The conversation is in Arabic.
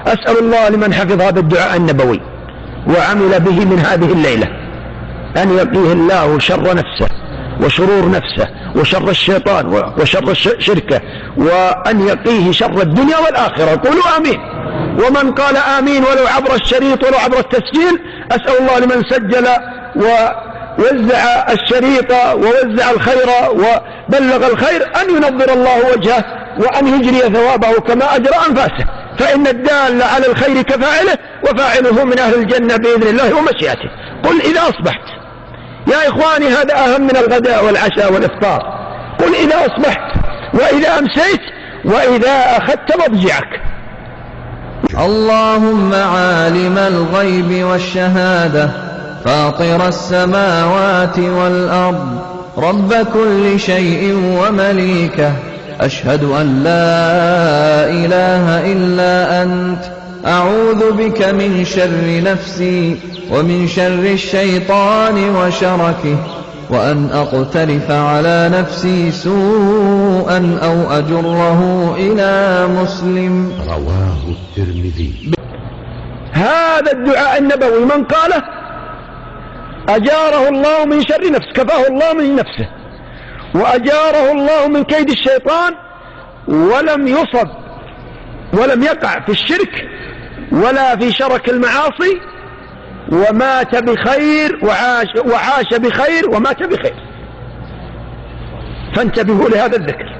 أسأل الله لمن حفظ هذا الدعاء النبوي وعمل به من هذه الليلة أن يقيه الله شر نفسه وشرور نفسه وشر الشيطان وشر شركه، وأن يقيه شر الدنيا والآخرة. قولوا آمين. ومن قال آمين ولو عبر الشريط ولو عبر التسجيل، أسأل الله لمن سجل ووزع الشريط ووزع الخير وبلغ الخير أن ينظر الله وجهه وأن يجري ثوابه كما أجرى أنفاسه، فإن الدال على الخير كفاعله وفاعله من أهل الجنة بإذن الله ومشيئته. قل إذا أصبحت، يا إخواني هذا أهم من الغداء والعشاء والإفطار. قل إذا أصبحت وإذا أمسيت وإذا أخذت مضجعك. اللهم عالم الغيب والشهادة فاطر السماوات والأرض رب كل شيء ومليكه، أشهد أن لا إله إلا أنت، أعوذ بك من شر نفسي ومن شر الشيطان وشركه، وأن أقترف على نفسي سوءا أو أجره إلى مسلم. رواه الترمذي. هذا الدعاء النبوي من قاله أجاره الله من شر نفسه، كفاه الله من نفسه، وأجاره الله من كيد الشيطان، ولم يصب ولم يقع في الشرك ولا في شرك المعاصي، ومات بخير وعاش بخير ومات بخير. فانتبهوا لهذا الذكر.